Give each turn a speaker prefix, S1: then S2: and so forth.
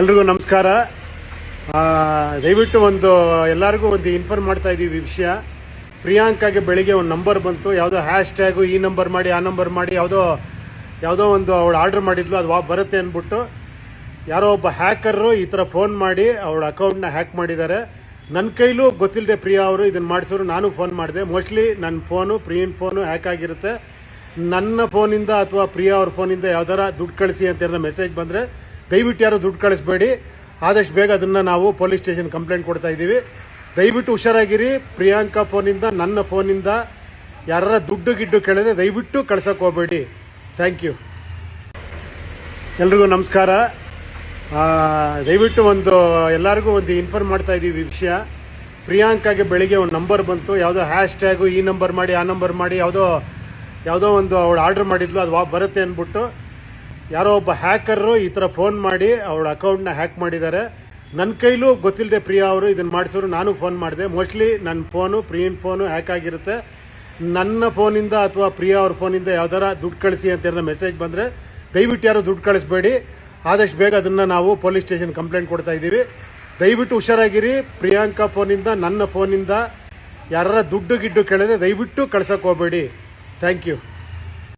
S1: ಎಲ್ರಿಗೂ ನಮಸ್ಕಾರ. ದಯವಿಟ್ಟು ಎಲ್ಲರಿಗೂ ಇನ್ಫಾರ್ಮ್ ಮಾಡ್ತಾ ಇದ್ದೀವಿ ವಿಷಯ. ಪ್ರಿಯಾಂಕಾಗೆ ಬೆಳಿಗ್ಗೆ ಒಂದು ನಂಬರ್ ಬಂತು, ಯಾವುದೋ ಹ್ಯಾಶ್ ಟ್ಯಾಗು ಈ ನಂಬರ್ ಮಾಡಿ ಆ ನಂಬರ್ ಮಾಡಿ ಯಾವುದೋ ಒಂದು ಅವಳು ಆರ್ಡರ್ ಮಾಡಿದ್ಲು, ಅದು ಬರುತ್ತೆ ಅಂದ್ಬಿಟ್ಟು ಯಾರೋ ಒಬ್ಬ ಹ್ಯಾಕರು ಈ ಥರ ಫೋನ್ ಮಾಡಿ ಅವಳ ಅಕೌಂಟ್ನ ಹ್ಯಾಕ್ ಮಾಡಿದ್ದಾರೆ. ನನ್ನ ಕೈಲೂ ಗೊತ್ತಿಲ್ಲದೆ ಪ್ರಿಯಾ ಅವರು ಇದನ್ನು ಮಾಡಿಸಿದ್ರು. ನಾನು ಫೋನ್ ಮಾಡಿದೆ. ಮೋಸ್ಟ್ಲಿ ನನ್ನ ಪ್ರಿಯನ್ ಫೋನು ಹ್ಯಾಕ್ ಆಗಿರುತ್ತೆ. ನನ್ನ ಫೋನಿಂದ ಅಥವಾ ಪ್ರಿಯಾ ಅವ್ರ ಫೋನಿಂದ ಯಾವ್ದಾರ ದುಡ್ಡು ಕಳಿಸಿ ಅಂತ ಮೆಸೇಜ್ ಬಂದರೆ ದಯವಿಟ್ಟು ಯಾರು ದುಡ್ಡು ಕಳಿಸ್ಬೇಡಿ. ಆದಷ್ಟು ಬೇಗ ಅದನ್ನು ನಾವು ಪೊಲೀಸ್ ಸ್ಟೇಷನ್ ಕಂಪ್ಲೇಂಟ್ ಕೊಡ್ತಾ ಇದ್ದೀವಿ. ದಯವಿಟ್ಟು ಹುಷಾರಾಗಿರಿ. ಪ್ರಿಯಾಂಕಾ ಫೋನಿಂದ ನನ್ನ ಫೋನಿಂದ ಯಾರ ದುಡ್ಡು ಕೇಳಿದ್ರೆ ದಯವಿಟ್ಟು ಕಳ್ಸೋಕೆ ಹೋಗಬೇಡಿ. Thank you. ಎಲ್ರಿಗೂ ನಮಸ್ಕಾರ. ದಯವಿಟ್ಟು ಎಲ್ಲರಿಗೂ ಇನ್ಫಾರ್ಮ್ ಮಾಡ್ತಾ ಇದ್ದೀವಿ ವಿಷಯ. ಪ್ರಿಯಾಂಕಾಗೆ ಬೆಳಿಗ್ಗೆ ಒಂದು ನಂಬರ್ ಬಂತು, ಯಾವುದೋ ಹ್ಯಾಶ್ ಟ್ಯಾಗು ಈ ನಂಬರ್ ಮಾಡಿ ಆ ನಂಬರ್ ಮಾಡಿ ಯಾವುದೋ ಒಂದು ಅವಳು ಆರ್ಡರ್ ಮಾಡಿದ್ಲು, ಅದು ಬರುತ್ತೆ ಅಂದ್ಬಿಟ್ಟು ಯಾರೋ ಒಬ್ಬ ಹ್ಯಾಕರು ಈ ಥರ ಫೋನ್ ಮಾಡಿ ಅವಳ ಅಕೌಂಟ್ನ ಹ್ಯಾಕ್ ಮಾಡಿದ್ದಾರೆ. ನನ್ನ ಕೈಲೂ ಗೊತ್ತಿಲ್ಲದೆ ಪ್ರಿಯಾ ಅವರು ಇದನ್ನು ಮಾಡಿಸಿದ್ರು. ನಾನು ಫೋನ್ ಮಾಡಿದೆ. ಮೋಸ್ಟ್ಲಿ ನನ್ನ ಪ್ರಿಯನ್ ಫೋನು ಹ್ಯಾಕ್ ಆಗಿರುತ್ತೆ. ನನ್ನ ಫೋನಿಂದ ಅಥವಾ ಪ್ರಿಯಾ ಅವ್ರ ಫೋನಿಂದ ಯಾವ್ದಾರ ದುಡ್ಡು ಕಳಿಸಿ ಅಂತ ಮೆಸೇಜ್ ಬಂದರೆ ದಯವಿಟ್ಟು ಯಾರು ದುಡ್ಡು ಕಳಿಸ್ಬೇಡಿ. ಆದಷ್ಟು ಬೇಗ ಅದನ್ನು ನಾವು ಪೊಲೀಸ್ ಸ್ಟೇಷನ್ ಕಂಪ್ಲೇಂಟ್ ಕೊಡ್ತಾ ಇದ್ದೀವಿ. ದಯವಿಟ್ಟು ಹುಷಾರಾಗಿರಿ. ಪ್ರಿಯಾಂಕಾ ಫೋನಿಂದ ನನ್ನ ಫೋನಿಂದ ಯಾರ ದುಡ್ಡು ಕೇಳಿದ್ರೆ ದಯವಿಟ್ಟು ಕಳ್ಸೋಕೆ ಹೋಗಬೇಡಿ. Thank you.